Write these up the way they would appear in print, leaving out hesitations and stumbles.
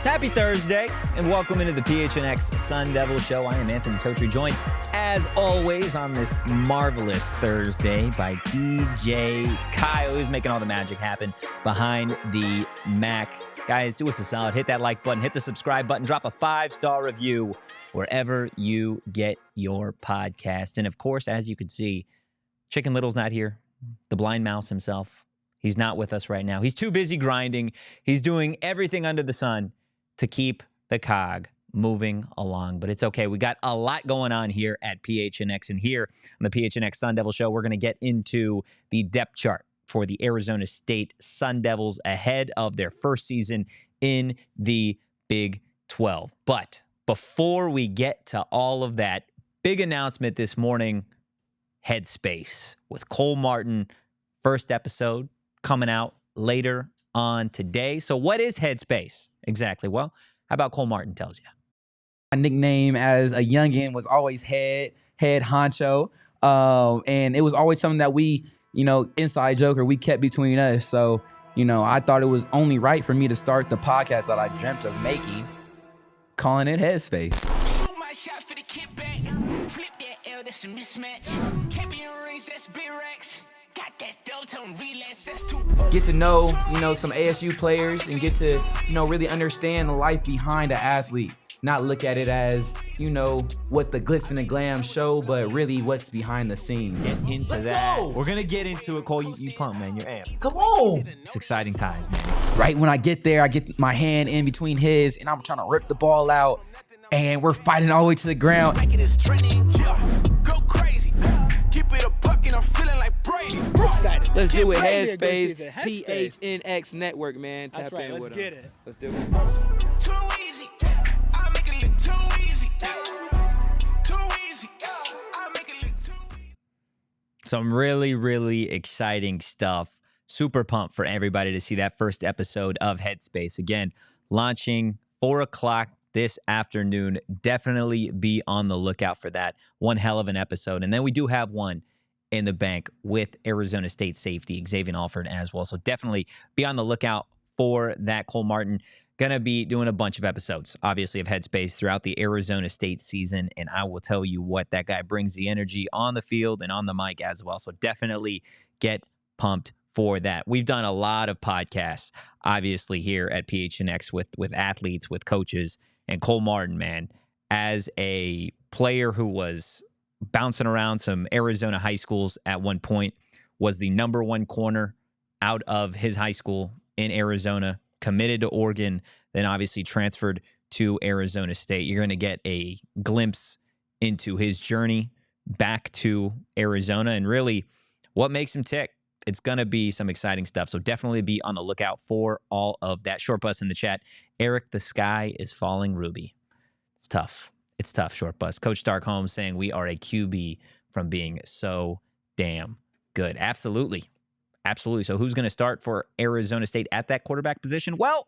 Happy Thursday, and welcome into the PHNX Sun Devils show. I am Anthony Totri, joined, as always, on this marvelous Thursday by DJ Kyle, who's making all the magic happen behind the Mac. Guys, do us a solid. Hit that like button, hit the subscribe button, drop a 5-star review wherever you get your podcast. And, of course, as you can see, Chicken Little's not here. The blind mouse himself. He's not with us right now. He's too busy grinding. He's doing everything under the sun to keep the cog moving along. But it's okay. We got a lot going on here at PHNX. And here on the PHNX Sun Devil show, we're going to get into the depth chart for the Arizona State Sun Devils ahead of their first season in the Big 12. But before we get to all of that, big announcement this morning, Headspace with Cole Martin. First episode coming out later on today. So what is Headspace exactly? Well, how about Cole Martin tells you? My nickname as a youngin was always head honcho. And it was always something that we, inside joke, or we kept between us. So, I thought it was only right for me to start the podcast that I dreamt of making, calling it Headspace. Shoot my shot for the kickback. Flip that L, that's a mismatch. Champion rings, that's big racks. Got that delta on relax, that's too. Get to know, some ASU players and get to, really understand the life behind an athlete. Not look at it as, what the glitz and the glam show, but really what's behind the scenes. Get into Let's that. go. We're going to get into it, Cole. You pumped, man. You're amped. Come on. It's exciting times, man. Right when I get there, I get my hand in between his and I'm trying to rip the ball out and we're fighting all the way to the ground. Like it is trending, yeah. Go crazy. Keep it a buck and I'm feeling like Brady. We're excited. Let's do it. Ready to go Headspace, season. Headspace. PHNX Network, man. That's Tap right. in Let's with get them. it. Let's do it. Too easy. I make it look too easy. Too easy. I make it look too easy. Some really, really exciting stuff. Super pumped for everybody to see that first episode of Headspace. Again, launching 4 o'clock this afternoon. Definitely be on the lookout for that. One hell of an episode. And then we do have one in the bank with Arizona State safety Xavier Guillory as well. So definitely be on the lookout for that. Cole Martin going to be doing a bunch of episodes, obviously, of Headspace throughout the Arizona State season. And I will tell you what, that guy brings the energy on the field and on the mic as well. So definitely get pumped for that. We've done a lot of podcasts, obviously, here at PHNX with athletes, with coaches. And Cole Martin, man, as a player who was bouncing around some Arizona high schools at one point, was the #1 corner out of his high school in Arizona, committed to Oregon, then obviously transferred to Arizona State. You're going to get a glimpse into his journey back to Arizona and really what makes him tick. It's going to be some exciting stuff. So definitely be on the lookout for all of that. Short bus in the chat. Eric, the sky is falling Ruby. It's tough. It's tough, short bus. Coach Stark Holmes saying we are a QB from being so damn good. Absolutely. Absolutely. So who's going to start for Arizona State at that quarterback position? Well,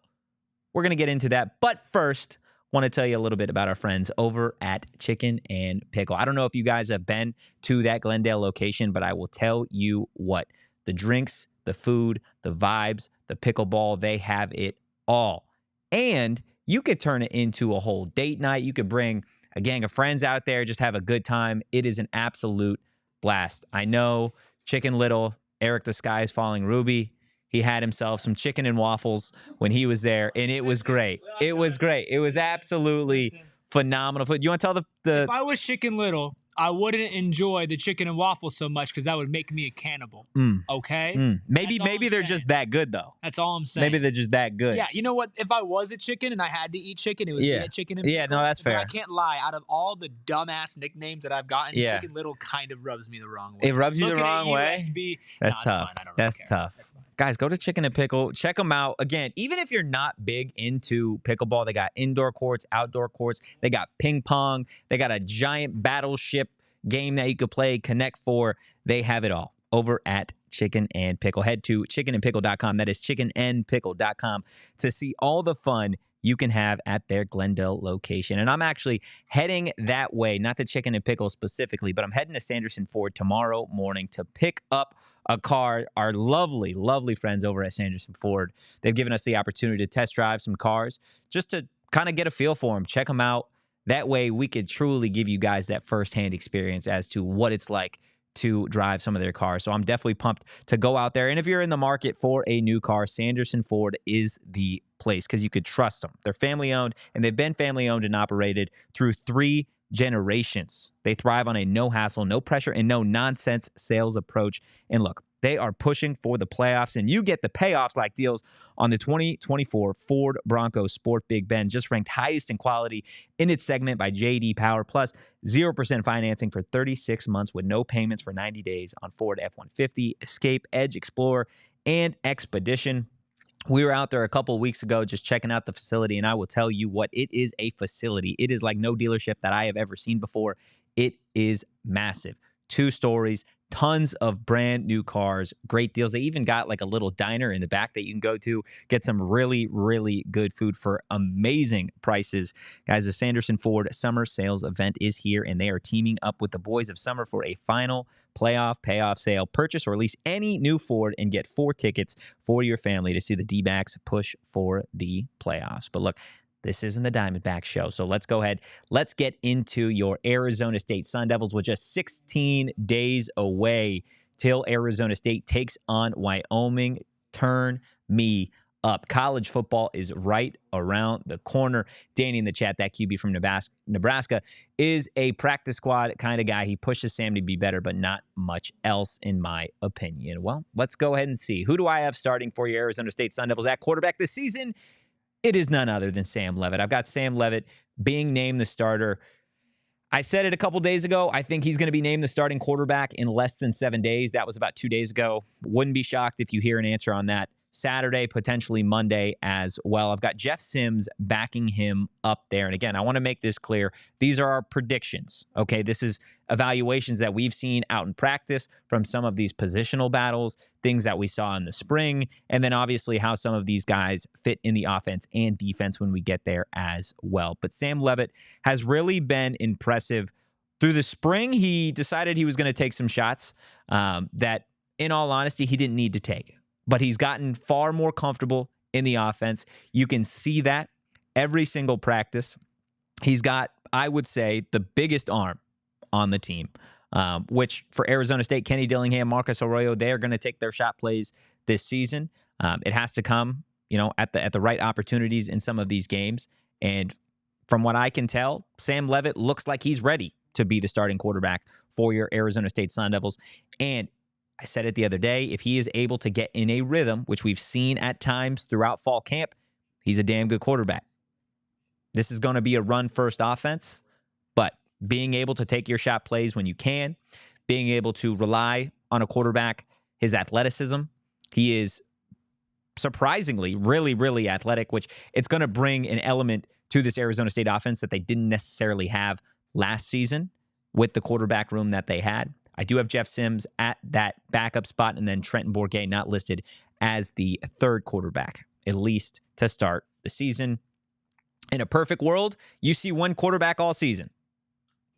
we're going to get into that. But first, want to tell you a little bit about our friends over at Chicken and Pickle. I don't know if you guys have been to that Glendale location, but I will tell you what. The drinks, the food, the vibes, the pickleball, they have it all. And you could turn it into a whole date night. You could bring a gang of friends out there, just have a good time. It is an absolute blast. I know Chicken Little, Eric the Sky is Falling Ruby, he had himself some chicken and waffles when he was there, and it was great. It was great. It was absolutely phenomenal. Do you want to tell the If I was Chicken Little, I wouldn't enjoy the chicken and waffles so much because that would make me a cannibal. Okay? Maybe That's all I'm they're saying. just that good, though. That's all I'm saying. Maybe they're just that good. Yeah, you know what? If I was a chicken and I had to eat chicken, it would be a chicken and Yeah, pickle. no, that's But I fair. can't lie. Out of all the dumbass nicknames that I've gotten, Yeah. Chicken Little kind of rubs me the wrong way. It rubs you the Looking at wrong you, way? SB, That's it's tough. fine. I don't really That's care. tough. That's fine. Guys, go to Chicken and Pickle. Check them out. Again, even if you're not big into pickleball, they got indoor courts, outdoor courts. They got ping pong. They got a giant battleship game that you could play, Connect 4. They have it all over at Chicken and Pickle. Head to chickenandpickle.com. That is chickenandpickle.com to see all the fun you can have at their Glendale location. And I'm actually heading that way, not to Chicken and Pickle specifically, but I'm heading to Sanderson Ford tomorrow morning to pick up a car. Our lovely, lovely friends over at Sanderson Ford, they've given us the opportunity to test drive some cars just to kind of get a feel for them, check them out. That way we could truly give you guys that firsthand experience as to what it's like to drive some of their cars. So I'm definitely pumped to go out there. And if you're in the market for a new car, Sanderson Ford is the place because you could trust them. They're family owned, and they've been family owned and operated through 3 generations. They thrive on a no hassle, no pressure, and no nonsense sales approach. And look, they are pushing for the playoffs, and you get the payoffs like deals on the 2024 Ford Bronco Sport Big Ben, just ranked highest in quality in its segment by J.D. Power, plus 0% financing for 36 months with no payments for 90 days on Ford F-150, Escape, Edge, Explorer, and Expedition. We were out there a couple of weeks ago just checking out the facility, and I will tell you what, it is a facility. It is like no dealership that I have ever seen before. It is massive. 2 stories, tons of brand new cars, great deals. They even got like a little diner in the back that you can go to, get some really, really good food for amazing prices. Guys, the Sanderson Ford Summer Sales Event is here, and they are teaming up with the Boys of Summer for a final playoff payoff sale. Purchase or lease any new Ford and get 4 tickets for your family to see the D-backs push for the playoffs. But look, this isn't the Diamondback show, so let's go ahead. Let's get into your Arizona State Sun Devils with just 16 days away till Arizona State takes on Wyoming. Turn me up. College football is right around the corner. Danny in the chat, that QB from Nebraska, is a practice squad kind of guy. He pushes Sam to be better, but not much else in my opinion. Well, let's go ahead and see. Who do I have starting for your Arizona State Sun Devils at quarterback this season? It is none other than Sam Leavitt. I've got Sam Leavitt being named the starter. I said it a couple days ago. I think he's going to be named the starting quarterback in less than 7 days. That was about 2 days ago. Wouldn't be shocked if you hear an answer on that Saturday, potentially Monday as well. I've got Jeff Sims backing him up there. And again, I want to make this clear. These are our predictions, okay? This is evaluations that we've seen out in practice from some of these positional battles, things that we saw in the spring, and then obviously how some of these guys fit in the offense and defense when we get there as well. But Sam Leavitt has really been impressive. Through the spring, he decided he was going to take some shots that, in all honesty, he didn't need to take. But he's gotten far more comfortable in the offense. You can see that every single practice. He's got, I would say, the biggest arm on the team, which for Arizona State, Kenny Dillingham, Marcus Arroyo, they are going to take their shot plays this season. It has to come, at the right opportunities in some of these games. And from what I can tell, Sam Leavitt looks like he's ready to be the starting quarterback for your Arizona State Sun Devils. And I said it the other day, if he is able to get in a rhythm, which we've seen at times throughout fall camp, he's a damn good quarterback. This is going to be a run-first offense, but being able to take your shot plays when you can, being able to rely on a quarterback, his athleticism, he is surprisingly really, really athletic, which it's going to bring an element to this Arizona State offense that they didn't necessarily have last season with the quarterback room that they had. I do have Jeff Sims at that backup spot, and then Trenton Bourguet not listed as the third quarterback, at least to start the season. In a perfect world, you see one quarterback all season.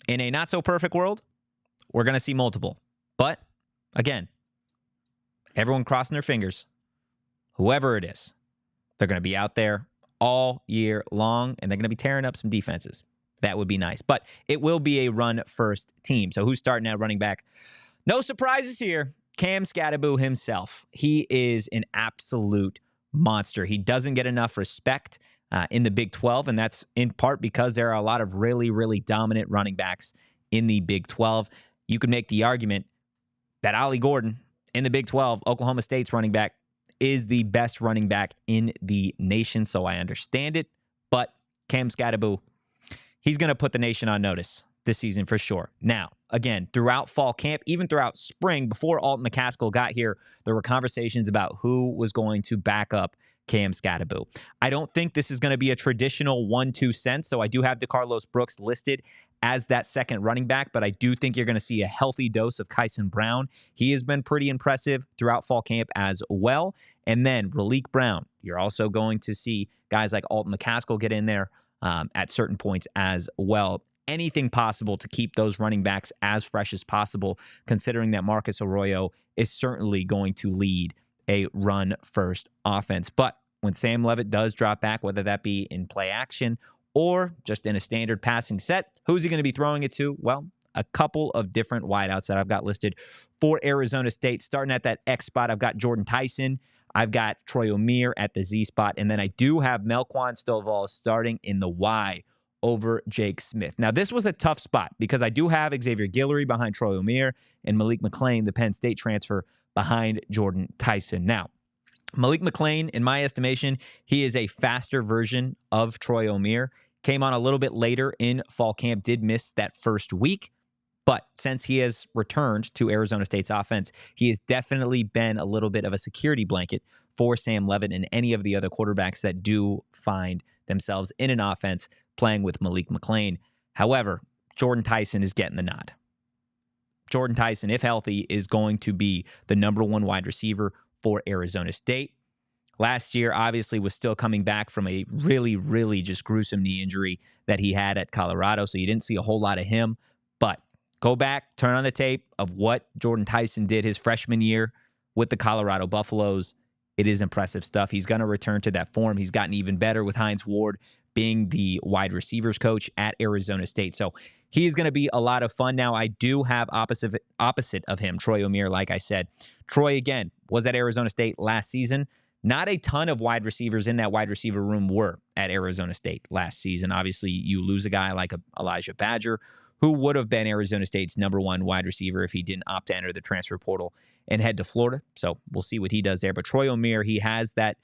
In a not-so-perfect world, we're going to see multiple. But, again, everyone crossing their fingers, whoever it is, they're going to be out there all year long, and they're going to be tearing up some defenses. That would be nice. But it will be a run-first team. So who's starting at running back? No surprises here. Cam Scattaboo himself. He is an absolute monster. He doesn't get enough respect in the Big 12, and that's in part because there are a lot of really, really dominant running backs in the Big 12. You could make the argument that Ollie Gordon in the Big 12, Oklahoma State's running back, is the best running back in the nation, so I understand it. But Cam Skattebo, he's going to put the nation on notice this season for sure. Now, again, throughout fall camp, even throughout spring, before Alton McCaskill got here, there were conversations about who was going to back up Cam Skattebo. I don't think this is going to be a traditional 1-2 sense, so I do have DeCarlos Brooks listed as that second running back, but I do think you're going to see a healthy dose of Kyson Brown. He has been pretty impressive throughout fall camp as well. And then Raleek Brown, you're also going to see guys like Alton McCaskill get in there at certain points as well. Anything possible to keep those running backs as fresh as possible, considering that Marcus Arroyo is certainly going to lead a run-first offense. But when Sam Leavitt does drop back, whether that be in play action or just in a standard passing set, who's he going to be throwing it to? Well, a couple of different wideouts that I've got listed for Arizona State. Starting at that X spot, I've got Jordan Tyson. I've got Troy O'Meara at the Z spot. And then I do have Melquan Stovall starting in the Y over Jake Smith. Now, this was a tough spot because I do have Xavier Guillory behind Troy O'Meara and Malik McClain, the Penn State transfer, behind Jordan Tyson. Now, Malik McClain, in my estimation, he is a faster version of Troy O'Meara. Came on a little bit later in fall camp, did miss that first week. But since he has returned to Arizona State's offense, he has definitely been a little bit of a security blanket for Sam Leavitt and any of the other quarterbacks that do find themselves in an offense playing with Malik McClain. However, Jordan Tyson is getting the nod. Jordan Tyson, if healthy, is going to be the number one wide receiver for Arizona State. Last year, obviously, was still coming back from a really, really just gruesome knee injury that he had at Colorado, so you didn't see a whole lot of him. But go back, turn on the tape of what Jordan Tyson did his freshman year with the Colorado Buffaloes. It is impressive stuff. He's going to return to that form. He's gotten even better with Hines Ward being the wide receivers coach at Arizona State. So he's going to be a lot of fun. Now, I do have opposite of him, Troy O'Meara, like I said. Troy, again, was at Arizona State last season. Not a ton of wide receivers in that wide receiver room were at Arizona State last season. Obviously, you lose a guy like Elijah Badger, who would have been Arizona State's number one wide receiver if he didn't opt to enter the transfer portal and head to Florida. So we'll see what he does there. But Troy O'Meara, he has that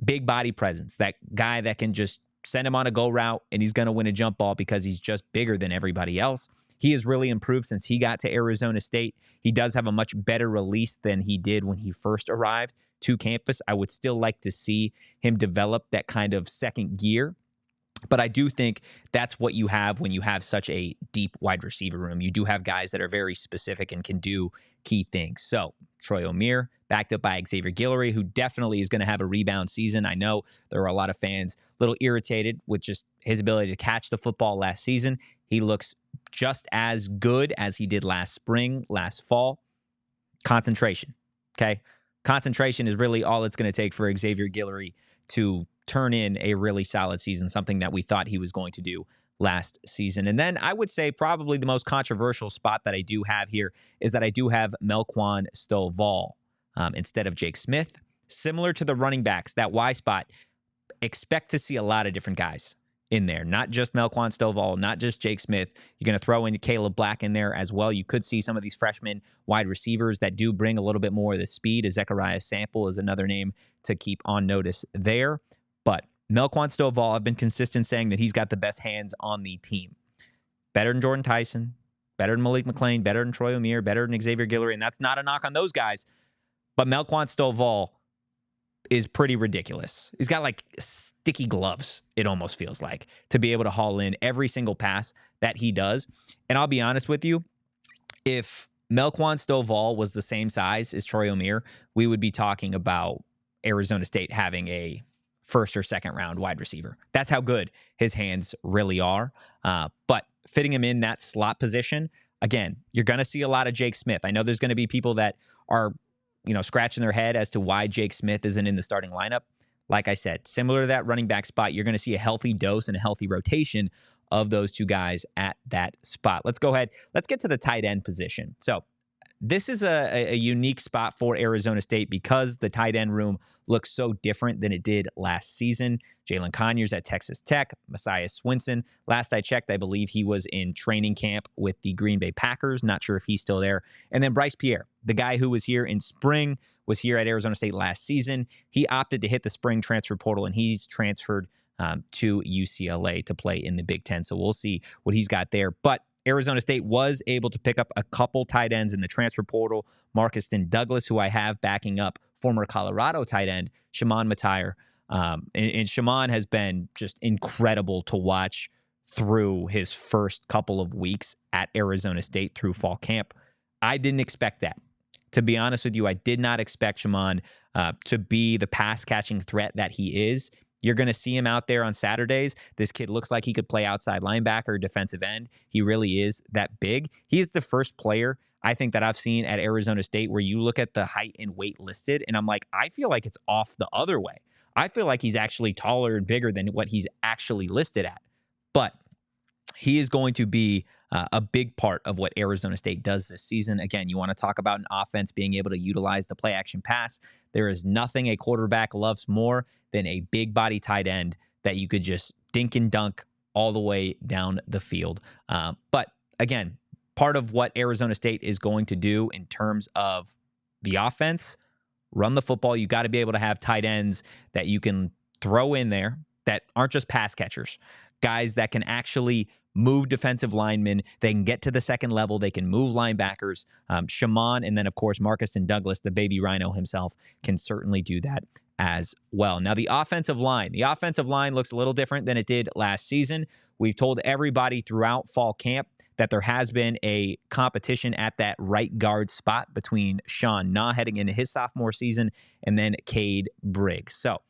big body presence, that guy that can just send him on a go route, and he's going to win a jump ball because he's just bigger than everybody else. He has really improved since he got to Arizona State. He does have a much better release than he did when he first arrived to campus. I would still like to see him develop that kind of second gear. But I do think that's what you have when you have such a deep wide receiver room. You do have guys that are very specific and can do key things. So Troy O'Meara, backed up by Xavier Guillory, who definitely is going to have a rebound season. I know there are a lot of fans a little irritated with just his ability to catch the football last season. He looks just as good as he did last spring, last fall. Concentration, okay? Concentration is really all it's going to take for Xavier Guillory to turn in a really solid season, something that we thought he was going to do last season. And then I would say probably the most controversial spot that I do have here is that I do have Melquan Stovall instead of Jake Smith. Similar to the running backs, that Y spot, expect to see a lot of different guys in there, not just Melquan Stovall, not just Jake Smith. You're going to throw in Caleb Black in there as well. You could see some of these freshman wide receivers that do bring a little bit more of the speed. Zechariah Sample is another name to keep on notice there. But Melquan Stovall, I've been consistent saying that he's got the best hands on the team. Better than Jordan Tyson, better than Malik McClain, better than Troy O'Meara, better than Xavier Guillory, and that's not a knock on those guys. But Melquan Stovall is pretty ridiculous. He's got like sticky gloves, it almost feels like, to be able to haul in every single pass that he does. And I'll be honest with you, if Melquan Stovall was the same size as Troy O'Meara, we would be talking about Arizona State having a first or second round wide receiver. That's how good his hands really are. But fitting him in that slot position, again, you're going to see a lot of Jake Smith. I know there's going to be people that are, scratching their head as to why Jake Smith isn't in the starting lineup. Like I said, similar to that running back spot, you're going to see a healthy dose and a healthy rotation of those two guys at that spot. Let's go ahead. Let's get to the tight end position. So this is a unique spot for Arizona State because the tight end room looks so different than it did last season. Jalen Conyers at Texas Tech, Messiah Swinson. Last I checked, I believe he was in training camp with the Green Bay Packers. Not sure if he's still there. And then Bryce Pierre, the guy who was here in spring, was here at Arizona State last season. He opted to hit the spring transfer portal, and he's transferred to UCLA to play in the Big Ten. So we'll see what he's got there. But Arizona State was able to pick up a couple tight ends in the transfer portal. Marcuston Douglas, who I have backing up former Colorado tight end, Shimon Matayer. And Shimon has been just incredible to watch through his first couple of weeks at Arizona State through fall camp. I didn't expect that. To be honest with you, I did not expect Shimon to be the pass-catching threat that he is. You're going to see him out there on Saturdays. This kid looks like he could play outside linebacker, defensive end. He really is that big. He is the first player, I think, that I've seen at Arizona State where you look at the height and weight listed, and I'm like, I feel like it's off the other way. I feel like he's actually taller and bigger than what he's actually listed at. But he is going to be a big part of what Arizona State does this season. Again, you want to talk about an offense being able to utilize the play action pass. There is nothing a quarterback loves more than a big body tight end that you could just dink and dunk all the way down the field. But again, part of what Arizona State is going to do in terms of the offense, run the football. You got to be able to have tight ends that you can throw in there that aren't just pass catchers, guys that can actually move defensive linemen. They can get to the second level. They can move linebackers. Shimon, and then, of course, Marcuston Douglas, the baby rhino himself, can certainly do that as well. Now, the offensive line. The offensive line looks a little different than it did last season. We've told everybody throughout fall camp that there has been a competition at that right guard spot between Sean Nah heading into his sophomore season and then Cade Briggs. So,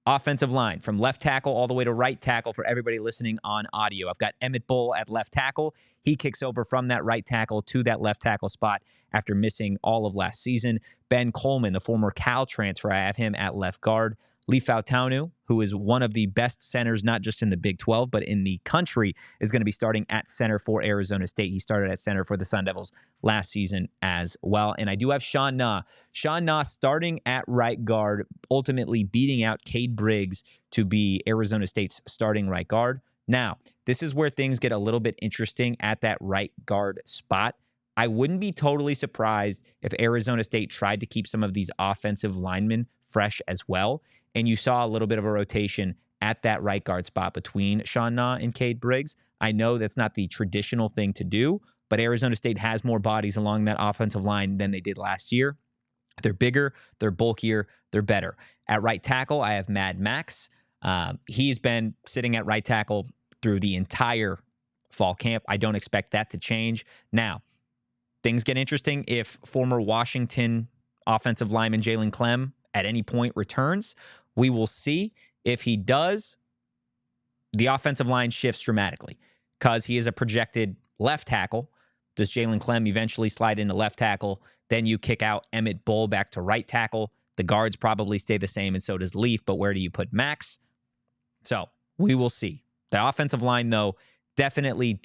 offensive line from left tackle all the way to right tackle for everybody listening on audio. I've got Emmett Bull at left tackle. He kicks over from that right tackle to that left tackle spot after missing all of last season. Ben Coleman, the former Cal transfer, I have him at left guard. Lee Fautanu, who is one of the best centers, not just in the Big 12, but in the country, is going to be starting at center for Arizona State. He started at center for the Sun Devils last season as well. And I do have Sean Nah. Sean Nah starting at right guard, ultimately beating out Cade Briggs to be Arizona State's starting right guard. Now, this is where things get a little bit interesting at that right guard spot. I wouldn't be totally surprised if Arizona State tried to keep some of these offensive linemen fresh as well, and you saw a little bit of a rotation at that right guard spot between Sean Nah and Cade Briggs. I know that's not the traditional thing to do, but Arizona State has more bodies along that offensive line than they did last year. They're bigger, they're bulkier, they're better. At right tackle, I have Mad Max. He's been sitting at right tackle through the entire fall camp. I don't expect that to change. Now, things get interesting if former Washington offensive lineman Jalen Clem at any point returns. We will see. If he does, the offensive line shifts dramatically because he is a projected left tackle. Does Jalen Clem eventually slide into left tackle? Then you kick out Emmett Bull back to right tackle. The guards probably stay the same, and so does Leaf, but where do you put Max? So we will see. The offensive line, though, definitely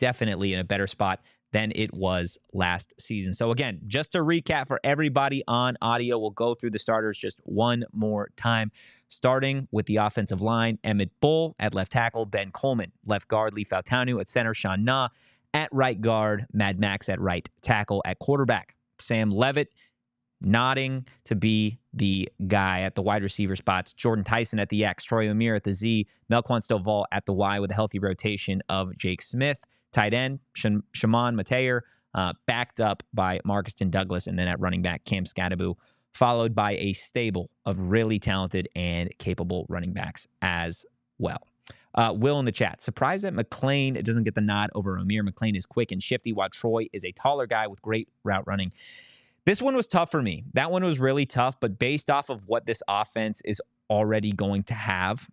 in a better spot than it was last season. So again, just to recap for everybody on audio, we'll go through the starters just one more time. Starting with the offensive line, Emmett Bull at left tackle, Ben Coleman, left guard, Lee Fautanu at center, Sean Nah at right guard, Mad Max at right tackle. At quarterback, Sam Leavitt nodding to be the guy at the wide receiver spots, Jordan Tyson at the X, Troy O'Meara at the Z, Melquan Stovall at the Y with a healthy rotation of Jake Smith. Tight end, Shimon Matayer, backed up by Marcuston Douglas, and then at running back, Cam Scadaboo, followed by a stable of really talented and capable running backs as well. Will in the chat, surprised that McClain doesn't get the nod over O'Meara. McClain is quick and shifty, while Troy is a taller guy with great route running. This one was tough for me. That one was really tough, but based off of what this offense is already going to have,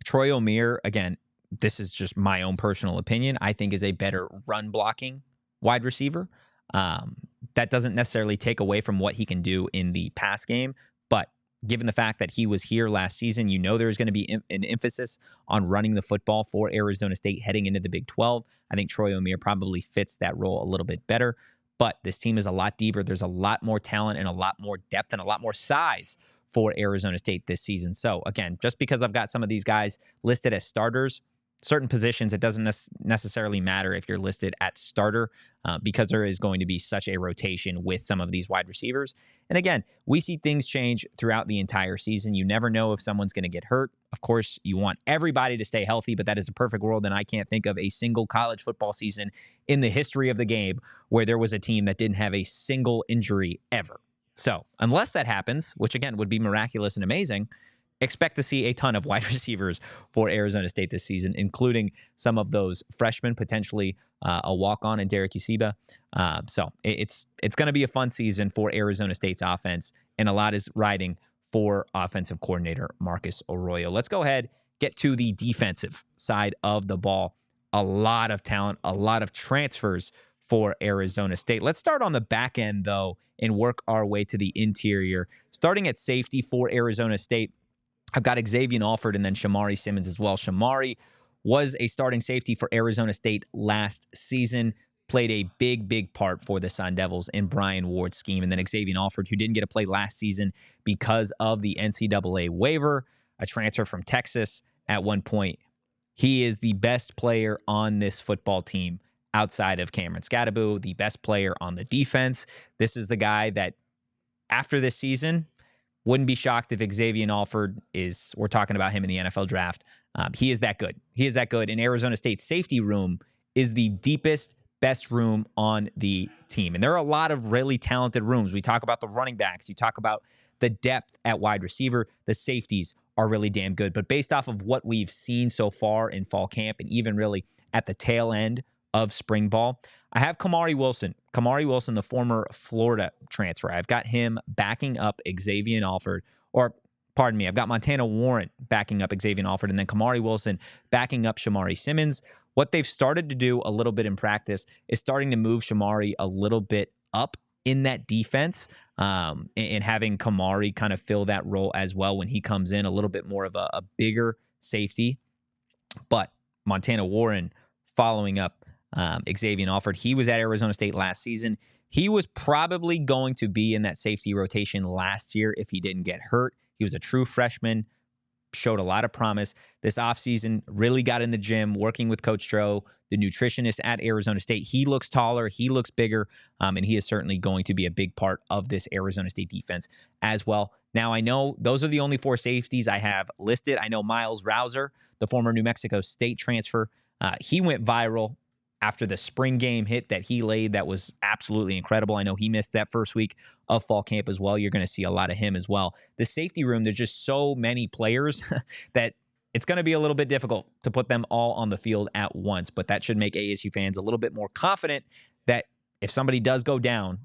Troy O'Meara, again, this is just my own personal opinion, I think is a better run blocking wide receiver. That doesn't necessarily take away from what he can do in the pass game, but given the fact that he was here last season, you know there's going to be an emphasis on running the football for Arizona State heading into the Big 12. I think Troy O'Meara probably fits that role a little bit better. But this team is a lot deeper. There's a lot more talent and a lot more depth and a lot more size for Arizona State this season. So again, just because I've got some of these guys listed as starters, certain positions, it doesn't necessarily matter if you're listed at starter because there is going to be such a rotation with some of these wide receivers. And again, we see things change throughout the entire season. You never know if someone's going to get hurt. Of course, you want everybody to stay healthy, but that is a perfect world. And I can't think of a single college football season in the history of the game where there was a team that didn't have a single injury ever. So unless that happens, which again would be miraculous and amazing, expect to see a ton of wide receivers for Arizona State this season, including some of those freshmen, potentially a walk-on in Derek Usiba. So it's going to be a fun season for Arizona State's offense, and a lot is riding for offensive coordinator Marcus Arroyo. Let's go ahead, get to the defensive side of the ball. A lot of talent, a lot of transfers for Arizona State. Let's start on the back end, though, and work our way to the interior. Starting at safety for Arizona State, I've got Xavier Alford and then Shamari Simmons as well. Shamari was a starting safety for Arizona State last season, played a big part for the Sun Devils in Brian Ward's scheme. And then Xavier Alford, who didn't get to play last season because of the NCAA waiver, a transfer from Texas at one point. He is the best player on this football team outside of Cameron Scadaboo, the best player on the defense. This is the guy that after this season, wouldn't be shocked if Xavier Alford we're talking about him in the NFL draft. He is that good. He is that good. And Arizona State's safety room is the deepest, best room on the team. And there are a lot of really talented rooms. We talk about the running backs. You talk about the depth at wide receiver. The safeties are really damn good. But based off of what we've seen so far in fall camp and even really at the tail end of spring ball, I have Kamari Wilson. Kamari Wilson, the former Florida transfer. I've got him backing up Xavier Alford, or pardon me, I've got Montana Warren backing up Xavier Alford, and then Kamari Wilson backing up Shamari Simmons. What they've started to do a little bit in practice is starting to move Shamari a little bit up in that defense, and having Kamari kind of fill that role as well when he comes in, a little bit more of a bigger safety. But Montana Warren following up Xavier Alford. He was at Arizona State last season. He was probably going to be in that safety rotation last year if he didn't get hurt. He was a true freshman, showed a lot of promise. This offseason, really got in the gym, working with Coach Stroh, the nutritionist at Arizona State. He looks taller, he looks bigger, and he is certainly going to be a big part of this Arizona State defense as well. Now, I know those are the only four safeties I have listed. I know Miles Rouser, the former New Mexico State transfer, he went viral after the spring game hit that he laid. That was absolutely incredible. I know he missed that first week of fall camp as well. You're going to see a lot of him as well. The safety room, there's just so many players that it's going to be a little bit difficult to put them all on the field at once, but that should make ASU fans a little bit more confident that if somebody does go down,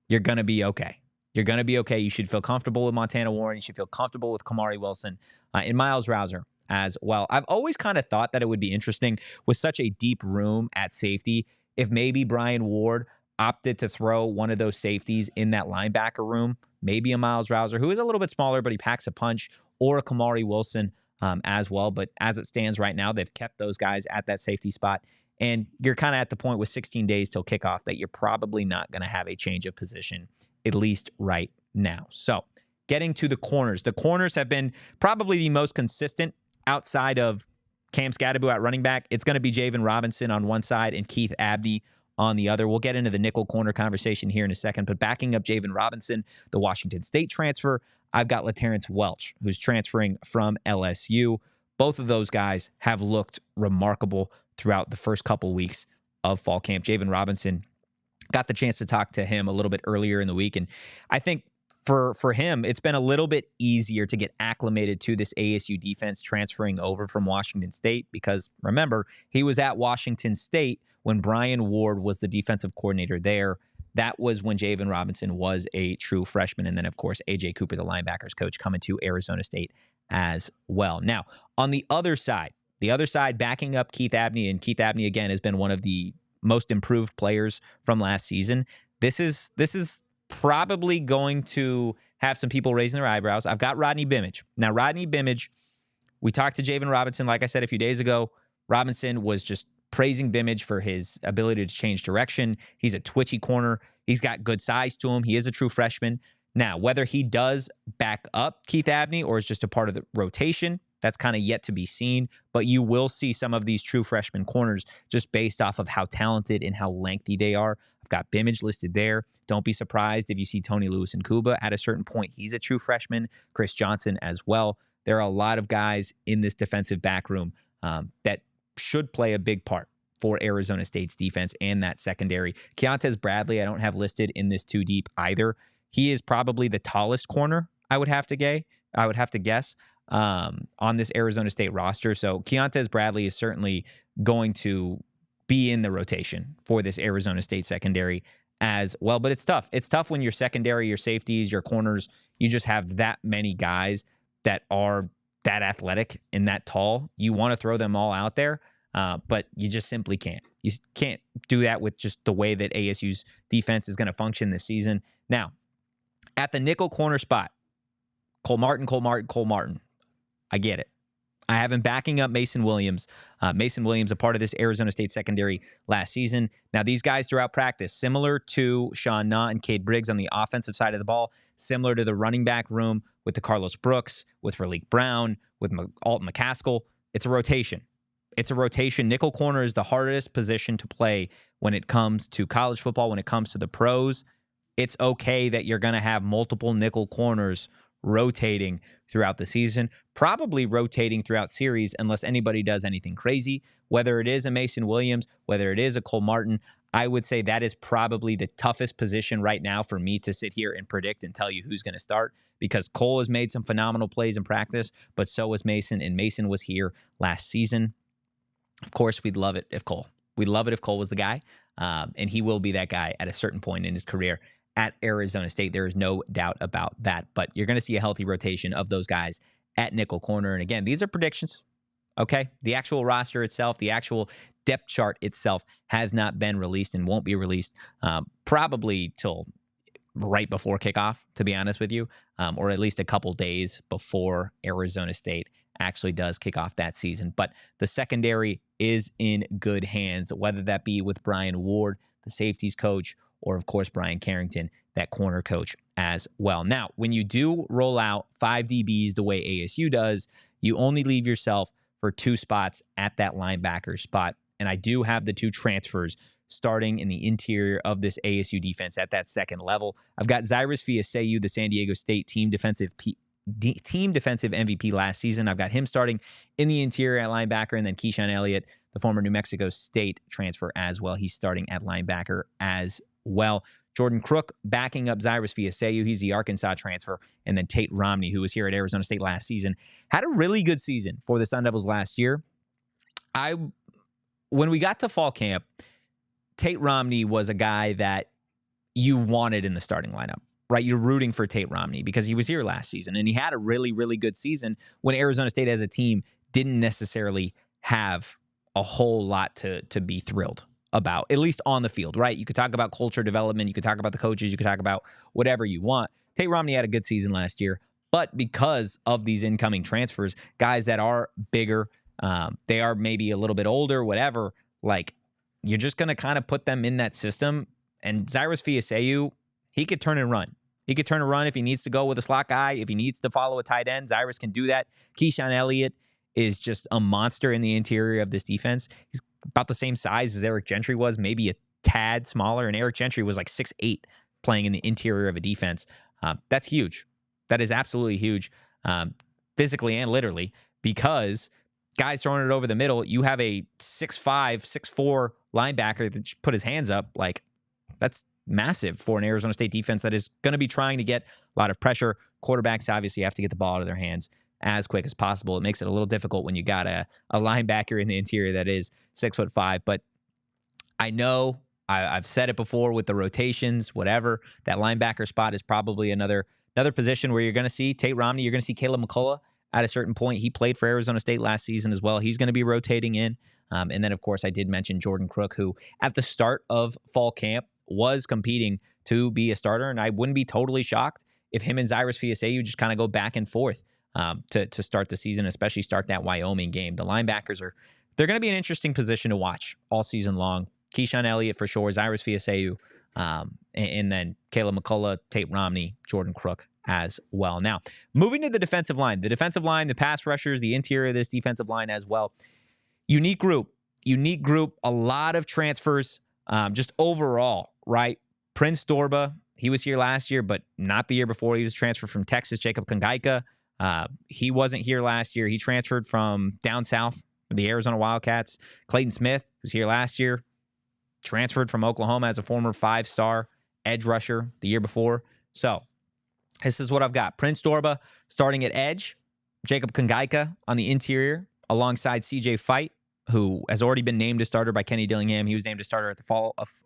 you're going to be okay. You're going to be okay. You should feel comfortable with Montana Warren. You should feel comfortable with Kamari Wilson and Miles Rouser as well. I've always kind of thought that it would be interesting with such a deep room at safety if maybe Brian Ward opted to throw one of those safeties in that linebacker room, maybe a Miles Rouser, who is a little bit smaller, but he packs a punch, or a Kamari Wilson as well. But as it stands right now, they've kept those guys at that safety spot. And you're kind of at the point with 16 days till kickoff that you're probably not going to have a change of position, at least right now. So getting to the corners have been probably the most consistent outside of Cam Scadaboo at running back. It's going to be Javen Robinson on one side and Keith Abney on the other. We'll get into the nickel corner conversation here in a second, but backing up Javen Robinson, the Washington State transfer, I've got LaTerrence Welch, who's transferring from LSU. Both of those guys have looked remarkable throughout the first couple weeks of fall camp. Javen Robinson, got the chance to talk to him a little bit earlier in the week, and I think for him, it's been a little bit easier to get acclimated to this ASU defense transferring over from Washington State because, remember, he was at Washington State when Brian Ward was the defensive coordinator there. That was when Javen Robinson was a true freshman. And then, of course, A.J. Cooper, the linebackers coach, coming to Arizona State as well. Now, on the other side backing up Keith Abney, and Keith Abney, again, has been one of the most improved players from last season. This is probably going to have some people raising their eyebrows. I've got Rodney Bimmage. Now, Rodney Bimmage, we talked to Javen Robinson, like I said a few days ago. Robinson was just praising Bimage for his ability to change direction. He's a twitchy corner. He's got good size to him. He is a true freshman. Now, whether he does back up Keith Abney or is just a part of the rotation, that's kind of yet to be seen. But you will see some of these true freshman corners just based off of how talented and how lengthy they are. I've got Bimage listed there. Don't be surprised if you see Tony Lewis and Kuba at a certain point. He's a true freshman. Chris Johnson as well. There are a lot of guys in this defensive back room that should play a big part for Arizona State's defense and that secondary. Keontae Bradley, I don't have listed in this too deep either. He is probably the tallest corner, I would have to guess, on this Arizona State roster. So Keontae Bradley is certainly going to be in the rotation for this Arizona State secondary as well. But it's tough. It's tough when your secondary, your safeties, your corners, you just have that many guys that are that athletic and that tall. You want to throw them all out there, but you just simply can't. You can't do that with just the way that ASU's defense is going to function this season. Now, at the nickel corner spot, Cole Martin. I get it. I have him backing up Mason Williams. Mason Williams, a part of this Arizona State secondary last season. Now, these guys throughout practice, similar to Sean Knott and Cade Briggs on the offensive side of the ball, similar to the running back room with the Carlos Brooks, with Raleek Brown, with Alton McCaskill. It's a rotation. Nickel corner is the hardest position to play when it comes to college football, when it comes to the pros. It's okay that you're going to have multiple nickel corners rotating throughout the season, probably rotating throughout series unless anybody does anything crazy. Whether it is a Mason Williams, whether it is a Cole Martin, I would say that is probably the toughest position right now for me to sit here and predict and tell you who's going to start, because Cole has made some phenomenal plays in practice, but so was Mason, and Mason was here last season. Of course, we'd love it if Cole was the guy, and he will be that guy at a certain point in his career at Arizona State. There is no doubt about that. But you're going to see a healthy rotation of those guys at nickel corner. And again, these are predictions, okay? The actual roster itself, the actual depth chart itself has not been released and won't be released probably till right before kickoff, to be honest with you, or at least a couple days before Arizona State actually does kick off that season. But the secondary is in good hands, whether that be with Brian Ward, the safeties coach, or, of course, Brian Carrington, that corner coach as well. Now, when you do roll out 5 DBs the way ASU does, you only leave yourself for 2 spots at that linebacker spot. And I do have the 2 transfers starting in the interior of this ASU defense at that second level. I've got Cyrus Fiaseyu, the San Diego State team defensive MVP last season. I've got him starting in the interior at linebacker, and then Keyshawn Elliott, the former New Mexico State transfer as well. He's starting at linebacker as well. Jordan Crook backing up Cyrus Fiaseyu. He's the Arkansas transfer. And then Tate Romney, who was here at Arizona State last season, had a really good season for the Sun Devils last year. When we got to fall camp, Tate Romney was a guy that you wanted in the starting lineup, right? You're rooting for Tate Romney because he was here last season, and he had a really, really good season when Arizona State as a team didn't necessarily have a whole lot to be thrilled about, at least on the field, right? You could talk about culture development, you could talk about the coaches, you could talk about whatever you want. Tate Romney had a good season last year, but because of these incoming transfers, guys that are bigger, they are maybe a little bit older, whatever, like, you're just going to kind of put them in that system. And Cyrus Fiaseyu, he could turn and run. He could turn and run if he needs to go with a slot guy, if he needs to follow a tight end. Cyrus can do that. Keyshawn Elliott is just a monster in the interior of this defense. He's about the same size as Eric Gentry was, maybe a tad smaller, and Eric Gentry was like 6'8", playing in the interior of a defense. That's huge. That is absolutely huge, physically and literally, because guys throwing it over the middle, you have a 6'5", 6'4" linebacker that put his hands up. Like, that's massive for an Arizona State defense that is going to be trying to get a lot of pressure. Quarterbacks obviously have to get the ball out of their hands as quick as possible. It makes it a little difficult when you got a linebacker in the interior that is 6'5". But I know I've said it before with the rotations, whatever, that linebacker spot is probably another position where you're going to see Tate Romney, you're going to see Caleb McCullough at a certain point. He played for Arizona State last season as well. He's going to be rotating in. And then, of course, I did mention Jordan Crook, who at the start of fall camp was competing to be a starter. And I wouldn't be totally shocked if him and Cyrus Fiaseyu just kind of go back and forth to start the season, especially start that Wyoming game. The linebackers are they're going to be an interesting position to watch all season long. Keyshawn Elliott for sure, Cyrus Fiaseu, and then Caleb McCullough, Tate Romney, Jordan Crook as well. Now, moving to the defensive line. The defensive line, the pass rushers, the interior of this defensive line as well. Unique group, a lot of transfers just overall, right? Prince Dorba, he was here last year, but not the year before. He was transferred from Texas. Jacob Kangaika, he wasn't here last year. He transferred from down south, the Arizona Wildcats. Clayton Smith was here last year, transferred from Oklahoma as a former 5-star edge rusher the year before. So this is what I've got. Prince Dorba starting at edge, Jacob Kangaika on the interior alongside CJ Fight, who has already been named a starter by Kenny Dillingham. He was named a starter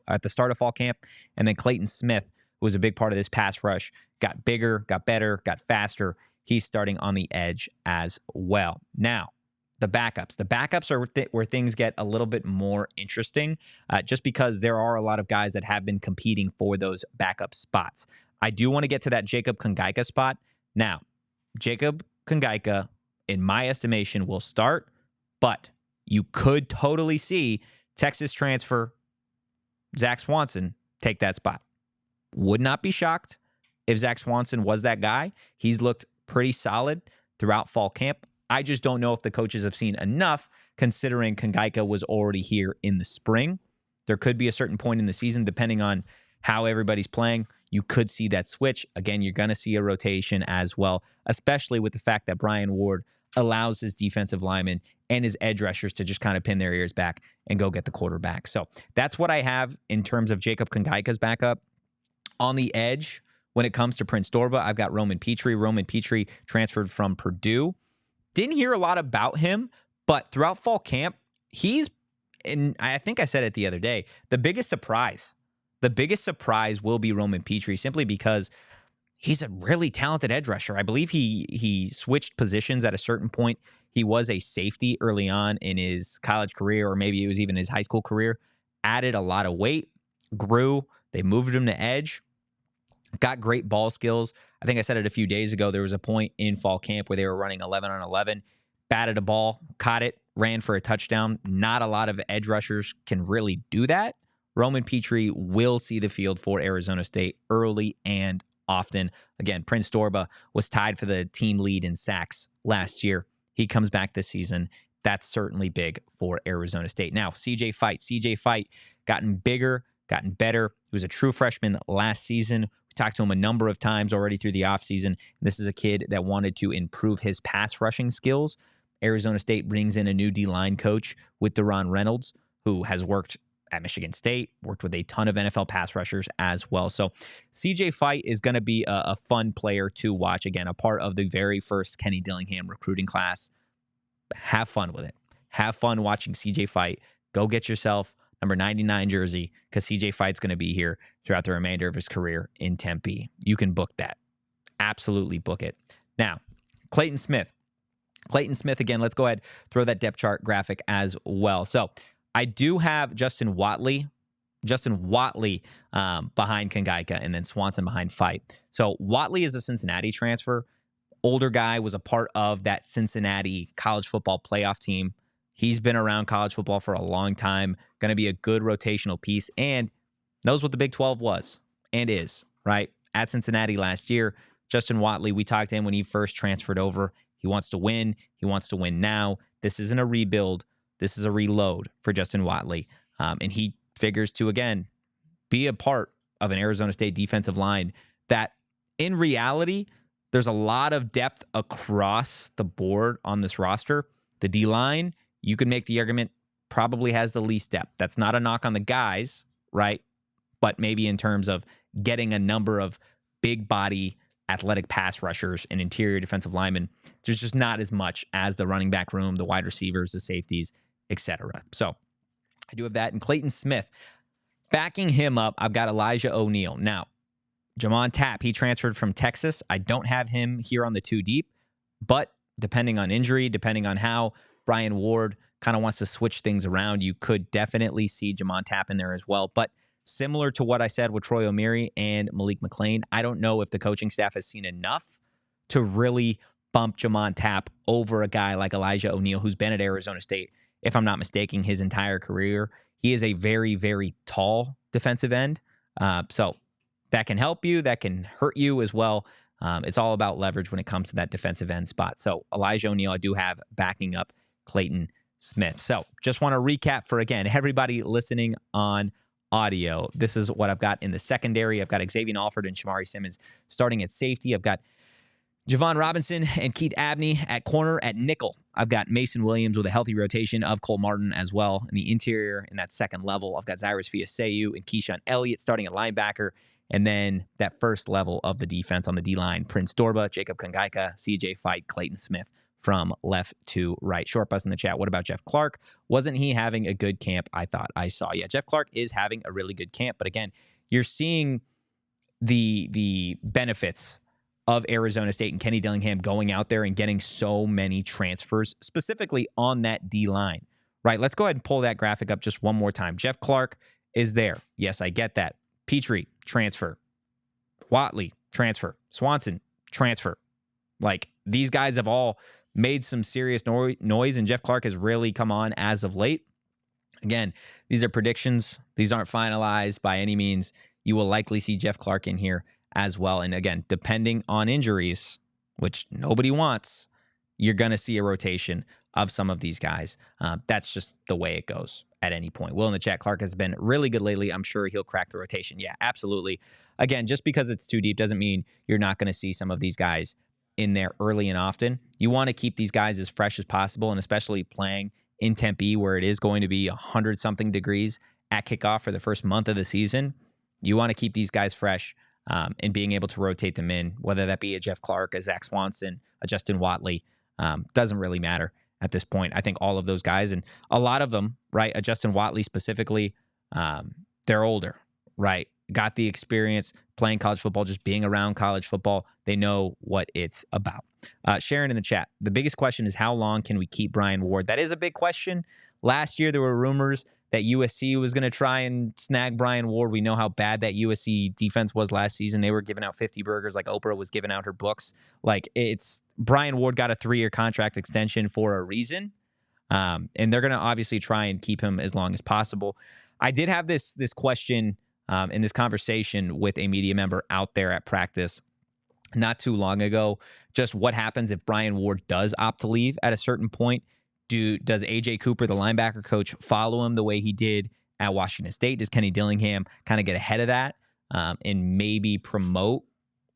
at the start of fall camp. And then Clayton Smith, who was a big part of this pass rush, got bigger, got better, got faster. He's starting on the edge as well. Now, the backups. The backups are where things get a little bit more interesting, just because there are a lot of guys that have been competing for those backup spots. I do want to get to that Jacob Kangaika spot. Now, Jacob Kangaika, in my estimation, will start, but you could totally see Texas transfer Zach Swanson take that spot. Would not be shocked if Zach Swanson was that guy. He's looked pretty solid throughout fall camp. I just don't know if the coaches have seen enough, considering Kangaika was already here in the spring. There could be a certain point in the season, depending on how everybody's playing, you could see that switch. Again, you're going to see a rotation as well, especially with the fact that Brian Ward allows his defensive linemen and his edge rushers to just kind of pin their ears back and go get the quarterback. So that's what I have in terms of Jacob Kangaika's backup. On the edge, when it comes to Prince Dorba, I've got Roman Petrie. Roman Petrie transferred from Purdue. Didn't hear a lot about him, but throughout fall camp, and I think I said it the other day, the biggest surprise will be Roman Petrie, simply because he's a really talented edge rusher. I believe he switched positions at a certain point. He was a safety early on in his college career, or maybe it was even his high school career. Added a lot of weight, grew. They moved him to edge. Got great ball skills. I think I said it a few days ago. There was a point in fall camp where they were running 11 on 11, batted a ball, caught it, ran for a touchdown. Not a lot of edge rushers can really do that. Roman Petrie will see the field for Arizona State early and often. Again, Prince Dorba was tied for the team lead in sacks last year. He comes back this season. That's certainly big for Arizona State. Now, CJ Fight gotten bigger, gotten better. He was a true freshman last season. We talked to him a number of times already through the offseason. This is a kid that wanted to improve his pass rushing skills. Arizona State brings in a new D-line coach with Deron Reynolds, who has worked at Michigan State, worked with a ton of NFL pass rushers as well. So CJ Fight is going to be a fun player to watch. Again, a part of the very first Kenny Dillingham recruiting class. Have fun with it. Have fun watching CJ Fight. Go get yourself number 99 jersey, because CJ Fight's going to be here throughout the remainder of his career in Tempe. You can book that. Absolutely book it. Now, Clayton Smith, again, let's go ahead, throw that depth chart graphic as well. So I do have Justin Watley behind Kangaika, and then Swanson behind Fight. So Watley is a Cincinnati transfer. Older guy, was a part of that Cincinnati college football playoff team. He's been around college football for a long time, going to be a good rotational piece, and knows what the Big 12 was and is, right? At Cincinnati last year, Justin Watley, we talked to him when he first transferred over. He wants to win. He wants to win now. This isn't a rebuild. This is a reload for Justin Watley. And he figures to, again, be a part of an Arizona State defensive line that, in reality, there's a lot of depth across the board on this roster. The D-line, you could make the argument, probably has the least depth. That's not a knock on the guys, right? But maybe in terms of getting a number of big body athletic pass rushers and interior defensive linemen, there's just not as much as the running back room, the wide receivers, the safeties, etc. So I do have that. And Clayton Smith, backing him up, I've got Elijah O'Neal. Now, Jamon Tapp, he transferred from Texas. I don't have him here on the 2 deep, but depending on injury, depending on how Brian Ward kind of wants to switch things around, you could definitely see Jamon Tapp in there as well. But similar to what I said with Troy O'Meary and Malik McClain, I don't know if the coaching staff has seen enough to really bump Jamon Tapp over a guy like Elijah O'Neal, who's been at Arizona State if I'm not mistaken, his entire career. He is a very, very tall defensive end. So that can help you. That can hurt you as well. It's all about leverage when it comes to that defensive end spot. So Elijah O'Neal, I do have backing up Clayton Smith. So just want to recap for, again, everybody listening on audio. This is what I've got in the secondary. I've got Xavier Alford and Shamari Simmons starting at safety. I've got Javon Robinson and Keith Abney at corner. At nickel, I've got Mason Williams with a healthy rotation of Cole Martin as well. In the interior, in that second level, I've got Cyrus Fiaseyu and Keyshawn Elliott starting at linebacker. And then that first level of the defense on the D-line, Prince Dorba, Jacob Kangaika, CJ Fight, Clayton Smith from left to right. Short bus in the chat. What about Jeff Clark? Wasn't he having a good camp? I thought I saw. Yeah, Jeff Clark is having a really good camp. But again, you're seeing the benefits of Arizona State and Kenny Dillingham going out there and getting so many transfers, specifically on that D-line, right? Let's go ahead and pull that graphic up just one more time. Jeff Clark is there. Yes, I get that. Petrie, transfer. Watley, transfer. Swanson, transfer. Like, these guys have all made some serious noise, and Jeff Clark has really come on as of late. Again, these are predictions. These aren't finalized by any means. You will likely see Jeff Clark in here as well. And again, depending on injuries, which nobody wants, you're going to see a rotation of some of these guys. That's just the way it goes at any point. Will in the chat, Clark has been really good lately. I'm sure he'll crack the rotation. Yeah, absolutely. Again, just because it's too deep doesn't mean you're not going to see some of these guys in there early and often. You want to keep these guys as fresh as possible, and especially playing in Tempe where it is going to be 100-something degrees at kickoff for the first month of the season. You want to keep these guys fresh and being able to rotate them in, whether that be a Jeff Clark, a Zach Swanson, a Justin Watley, doesn't really matter at this point. I think all of those guys, and a lot of them, right, a Justin Watley specifically, they're older, right? Got the experience playing college football, just being around college football. They know what it's about. Sharon in the chat, the biggest question is how long can we keep Brian Ward? That is a big question. Last year, there were rumors that USC was going to try and snag Brian Ward. We know how bad that USC defense was last season. They were giving out 50 burgers like Oprah was giving out her books. Like, it's Brian Ward got a 3-year contract extension for a reason. And they're going to obviously try and keep him as long as possible. I did have this question in this conversation with a media member out there at practice not too long ago. Just what happens if Brian Ward does opt to leave at a certain point? Does A.J. Cooper, the linebacker coach, follow him the way he did at Washington State? Does Kenny Dillingham kind of get ahead of that and maybe promote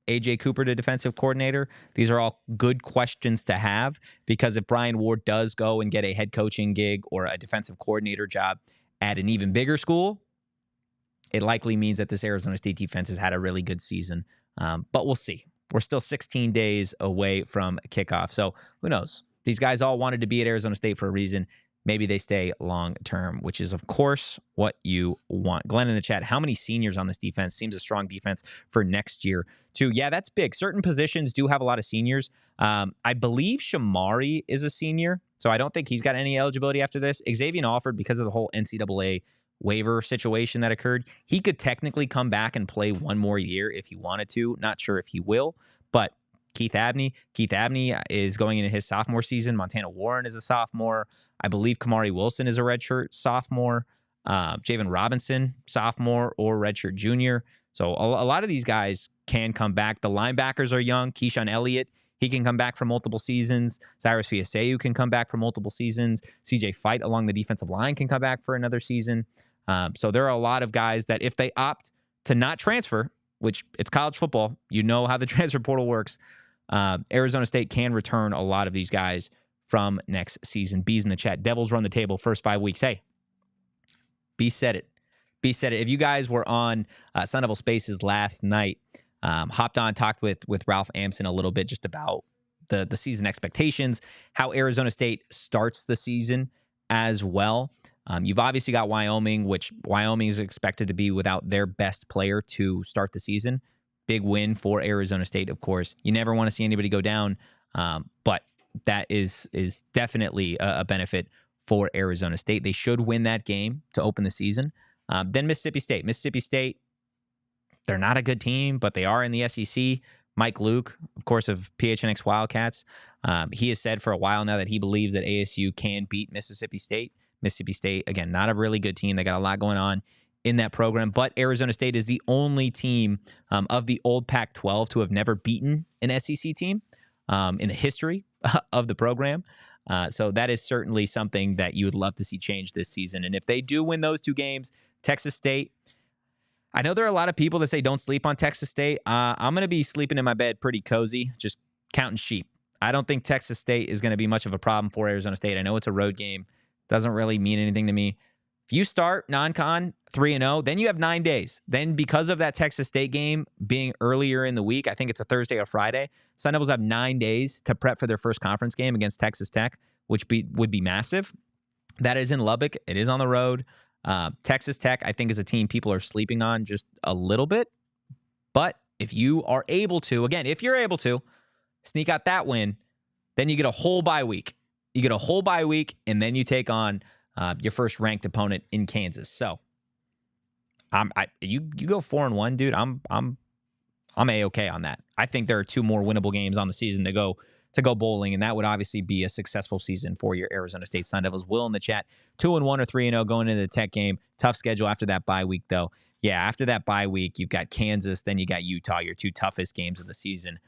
A.J. Cooper to defensive coordinator? These are all good questions to have, because if Brian Ward does go and get a head coaching gig or a defensive coordinator job at an even bigger school, it likely means that this Arizona State defense has had a really good season. But we'll see. We're still 16 days away from kickoff. So who knows? These guys all wanted to be at Arizona State for a reason. Maybe they stay long term, which is, of course, what you want. Glenn in the chat, how many seniors on this defense? Seems a strong defense for next year, too. Yeah, that's big. Certain positions do have a lot of seniors. I believe Shamari is a senior, so I don't think he's got any eligibility after this. Xavier Alford, because of the whole NCAA waiver situation that occurred, he could technically come back and play one more year if he wanted to. Not sure if he will, but Keith Abney is going into his sophomore season. Montana Warren is a sophomore. I believe Kamari Wilson is a redshirt sophomore. Javon Robinson, sophomore or redshirt junior. So a lot of these guys can come back. The linebackers are young. Keyshawn Elliott, he can come back for multiple seasons. Cyrus Fiaseyu can come back for multiple seasons. CJ Fight along the defensive line can come back for another season. So there are a lot of guys that if they opt to not transfer, which it's college football, you know how the transfer portal works, Arizona State can return a lot of these guys from next season. B's in the chat. Devils run the table first 5 weeks. Hey, B said it. If you guys were on Sun Devil Spaces last night, hopped on, talked with Ralph Amson a little bit just about the season expectations, how Arizona State starts the season as well. You've obviously got Wyoming, which Wyoming is expected to be without their best player to start the season. Big win for Arizona State, of course. You never want to see anybody go down, but that is definitely a benefit for Arizona State. They should win that game to open the season. Then Mississippi State, they're not a good team, but they are in the SEC. Mike Luke, of course, of PHNX Wildcats. He has said for a while now that he believes that ASU can beat Mississippi State. Mississippi State, again, not a really good team. They got a lot going on in that program, but Arizona State is the only team of the old Pac-12 to have never beaten an SEC team in the history of the program. So that is certainly something that you would love to see change this season. And if they do win those 2 games, Texas State, I know there are a lot of people that say don't sleep on Texas State. I'm going to be sleeping in my bed pretty cozy, just counting sheep. I don't think Texas State is going to be much of a problem for Arizona State. I know it's a road game. Doesn't really mean anything to me. If you start non-con 3-0, then you have 9 days. Then because of that Texas State game being earlier in the week, I think it's a Thursday or Friday, Sun Devils have 9 days to prep for their first conference game against Texas Tech, which would be massive. That is in Lubbock. It is on the road. Texas Tech, I think, is a team people are sleeping on just a little bit. But if you are able to, again, if you're able to sneak out that win, then you get a whole bye week. You get a whole bye week, and then you take on your first ranked opponent in Kansas. So, you go 4-1, dude. I'm A-okay on that. I think there are 2 more winnable games on the season to go bowling, and that would obviously be a successful season for your Arizona State Sun Devils. Will in the chat, 2-1 or 3-0 going into the Tech game. Tough schedule after that bye week, though. Yeah, after that bye week, you've got Kansas, then you got Utah, your 2 toughest games of the season.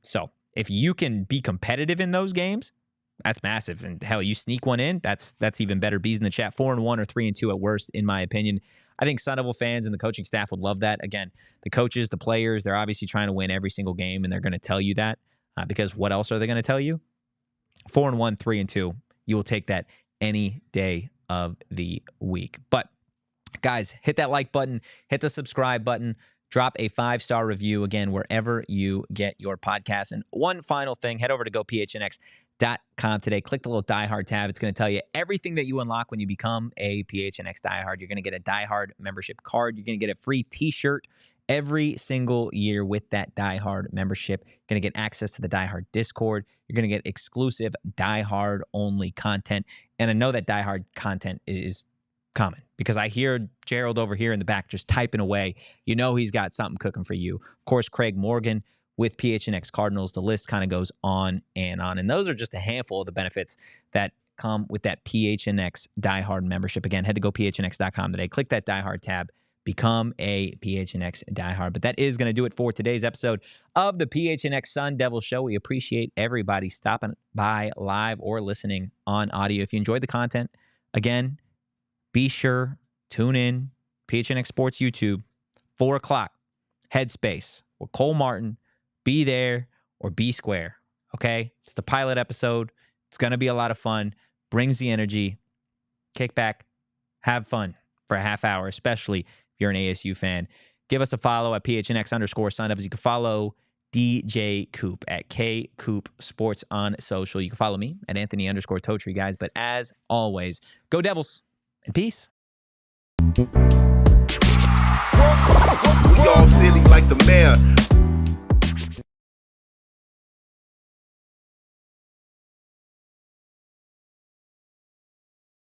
So if you can be competitive in those games, that's massive. And hell, you sneak one in, that's even better. Bees in the chat, 4-1 or 3-2 at worst, in my opinion. I think Sun Devil fans and the coaching staff would love that. Again, the coaches, the players, they're obviously trying to win every single game, and they're going to tell you that because what else are they going to tell you? 4-1, 3-2. You will take that any day of the week. But guys, hit that like button, hit the subscribe button, drop a 5-star review, again, wherever you get your podcasts. And one final thing, head over to gophnx.com today. Click the little Die Hard tab. It's going to tell you everything that you unlock when you become a PHNX Die Hard. You're going to get a Die Hard membership card. You're going to get a free t-shirt every single year with that Die Hard membership. You're going to get access to the Die Hard Discord. You're going to get exclusive Die Hard only content. And I know that Die Hard content is coming because I hear Gerald over here in the back just typing away. You know he's got something cooking for you. Of course, Craig Morgan with PHNX Cardinals. The list kind of goes on and on. And those are just a handful of the benefits that come with that PHNX Die Hard membership. Again, head to gophnx.com today. Click that Die Hard tab. Become a PHNX Die Hard. But that is going to do it for today's episode of the PHNX Sun Devils Show. We appreciate everybody stopping by live or listening on audio. If you enjoyed the content, again, be sure, tune in, PHNX Sports YouTube, 4 o'clock, Headspace with Cole Martin. Be there or be square, okay? It's the pilot episode. It's going to be a lot of fun. Brings the energy. Kick back. Have fun for a half hour, especially if you're an ASU fan. Give us a follow at PHNX_Sun Devils. You can follow DJ Coop at KCoop Sports on social. You can follow me at Anthony_Totri, guys. But as always, go Devils and peace. We all silly like the mayor.